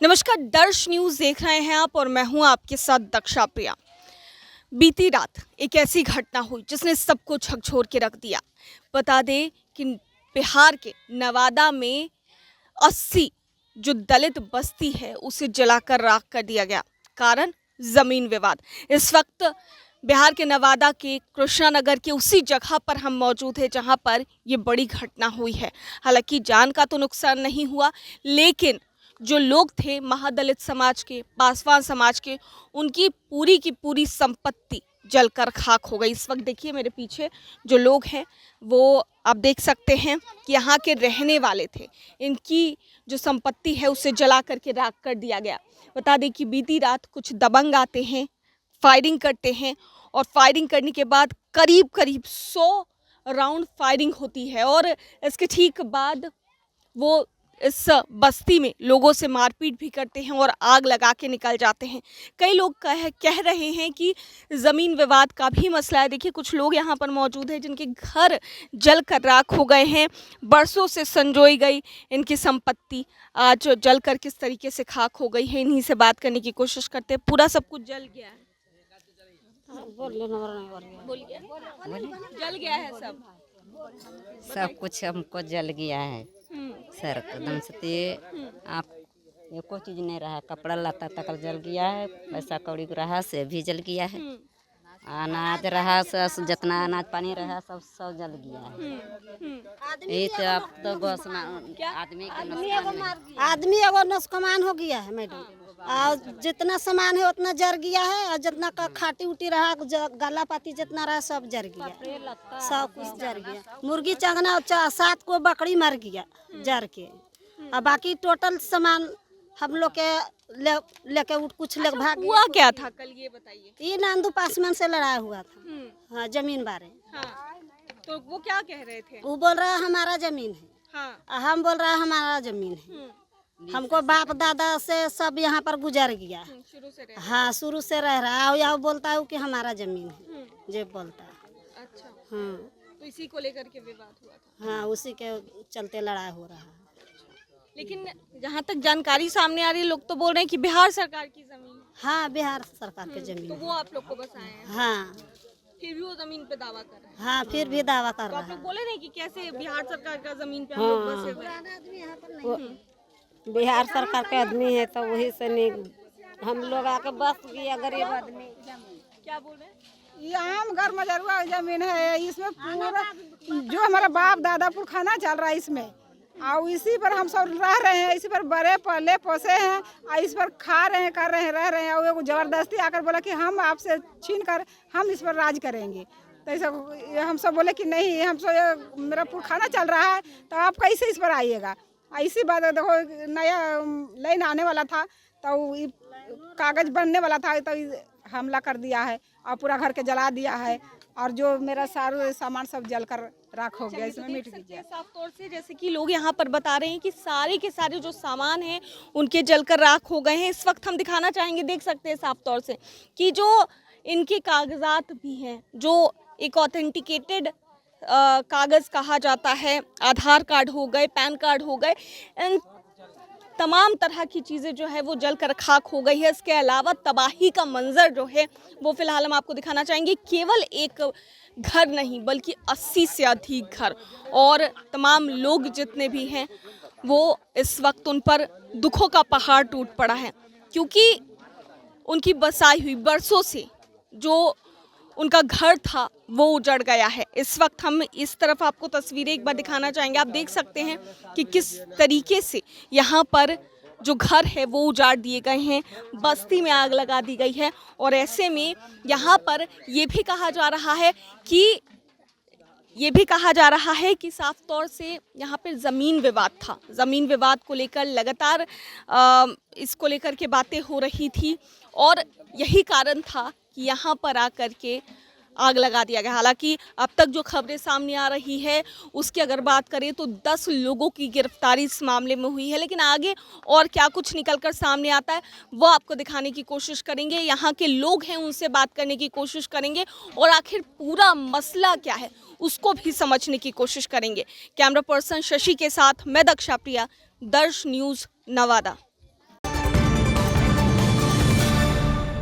नमस्कार, दर्श न्यूज़ देख रहे हैं आप और मैं हूं आपके साथ दक्षा प्रिया। बीती रात एक ऐसी घटना हुई जिसने सबको झकझोर के रख दिया। बता दें कि बिहार के नवादा में 80 जो दलित बस्ती है उसे जलाकर राख कर दिया गया। कारण जमीन विवाद। इस वक्त बिहार के नवादा के कृष्णानगर के उसी जगह पर हम मौजूद हैं जहां पर ये बड़ी घटना हुई है। हालांकि जान का तो नुकसान नहीं हुआ, लेकिन जो लोग थे महादलित समाज के, पासवान समाज के, उनकी पूरी की पूरी संपत्ति जलकर खाक हो गई। इस वक्त देखिए मेरे पीछे जो लोग हैं वो आप देख सकते हैं कि यहाँ के रहने वाले थे। इनकी जो संपत्ति है उसे जला करके राख कर दिया गया। बता दें कि बीती रात कुछ दबंग आते हैं, फायरिंग करते हैं और फायरिंग करने के बाद करीब करीब 100 राउंड फायरिंग होती है और इसके ठीक बाद वो इस बस्ती में लोगों से मारपीट भी करते हैं और आग लगा के निकल जाते हैं। कई लोग कह रहे हैं कि ज़मीन विवाद का भी मसला है। देखिए कुछ लोग यहाँ पर मौजूद हैं जिनके घर जल कर राख हो गए हैं। बरसों से संजोई गई इनकी संपत्ति आज जल कर किस तरीके से खाक हो गई है, इन्हीं से बात करने की कोशिश करते हैं। पूरा सब कुछ जल गया है। जल गया है सब कुछ हमको जल गया है सर, एकदम से आप एको चीज नहीं रहा, कपड़ा लता तक जल गया है, पैसा कौड़ी रहा से भी जल गया है, अनाज रहा सब, जितना अनाज पानी रहा सब जल गया है। यही तो अब तो घोषणा आदमी एगो नुकसान हो गया है मैडम। और जितना सामान है उतना जर गया है और जितना का खाटी उटी रहा, गला पाती जितना रहा सब जर गया, सब कुछ जर गया। मुर्गी चंगना 7 को बकरी मर गया जर के, और बाकी टोटल सामान हम लोग के लेके कुछ लोग भाग हुआ क्या था कल, ये बताइए। ये नंदू पासवान से लड़ाई हुआ था, हाँ, जमीन बारे। हाँ, तो वो क्या कह रहे थे? वो बोल रहा है हमारा जमीन है, हाँ, हम बोल रहा है हमारा जमीन है। हमको बाप दादा से सब यहाँ पर गुजर गया, शुरू से रह। हाँ, शुरू से रह रहा है। यहाँ बोलता है कि हमारा जमीन है, जे बोलता है। अच्छा, हाँ, तो इसी को लेकर के विवाद हुआ था। हाँ, उसी के चलते लड़ाई हो रहा है। लेकिन जहाँ तक जानकारी सामने आ रही है, लोग तो बोल रहे हैं कि बिहार सरकार की जमीन है। हाँ, बिहार सरकार के जमीन तो है। वो आप लोग को बसाए हैं। हाँ, फिर भी वो जमीन पे दावा कर रहे हैं। हाँ, फिर भी दावा कर तो रहा आप लोग है। बोले नहीं कि कैसे बिहार सरकार का जमीन पे हम लोग बसे हुए हैं। बिहार सरकार के आदमी है तो वही से नहीं हम लोग आके बस गया, गरीब आदमी। क्या बोल रहे हैं? ये आम घर मजरुआ जमीन है, इसमें पूरा जो हमारा बाप दादा पुरखाना चल रहा है इसमें, और इसी पर हम सब रह रहे हैं, इसी पर बड़े पले पोसे हैं और इस पर खा रहे हैं, कर रहे हैं, रह रहे हैं। और वो जबरदस्ती आकर बोला कि हम आपसे छीन कर हम इस पर राज करेंगे। तो ऐसा हम सब बोले कि नहीं, हम सब मेरा पुरखाना चल रहा है तो आप कैसे इस पर आइएगा। इसी बात देखो, नया लाइन आने वाला था तो कागज बनने वाला था तो हमला कर दिया है और पूरा घर के जला दिया है, और जो मेरा सारा सामान सब जलकर राख हो गया, इसमें मिट गया। साफ तौर से जैसे कि लोग यहाँ पर बता रहे हैं कि सारे के सारे जो सामान हैं उनके जलकर राख हो गए हैं। इस वक्त हम दिखाना चाहेंगे, देख सकते हैं साफ तौर से कि जो इनके कागजात भी हैं, जो एक ऑथेंटिकेटेड कागज़ कहा जाता है, आधार कार्ड हो गए, पैन कार्ड हो गए, इन तमाम तरह की चीज़ें जो है वो जलकर खाक हो गई है। इसके अलावा तबाही का मंजर जो है वो फिलहाल हम आपको दिखाना चाहेंगे। केवल एक घर नहीं बल्कि 80 से अधिक घर और तमाम लोग जितने भी हैं वो इस वक्त उन पर दुखों का पहाड़ टूट पड़ा है, क्योंकि उनकी बसाई हुई बरसों से जो उनका घर था वो उजड़ गया है। इस वक्त हम इस तरफ आपको तस्वीरें एक बार दिखाना चाहेंगे। आप देख सकते हैं कि किस तरीके से यहाँ पर जो घर है वो उजाड़ दिए गए हैं, बस्ती में आग लगा दी गई है। और ऐसे में यहाँ पर ये भी कहा जा रहा है कि साफ तौर से यहाँ पर ज़मीन विवाद था। ज़मीन विवाद को लेकर लगातार इसको लेकर के बातें हो रही थी और यही कारण था कि यहाँ पर आकर के आग लगा दिया गया। हालांकि अब तक जो खबरें सामने आ रही है उसकी अगर बात करें तो 10 लोगों की गिरफ्तारी इस मामले में हुई है, लेकिन आगे और क्या कुछ निकलकर सामने आता है वो आपको दिखाने की कोशिश करेंगे। यहाँ के लोग हैं उनसे बात करने की कोशिश करेंगे और आखिर पूरा मसला क्या है उसको भी समझने की कोशिश करेंगे। कैमरा पर्सन शशि के साथ मैं दक्षा प्रिया, दर्श न्यूज़ नवादा।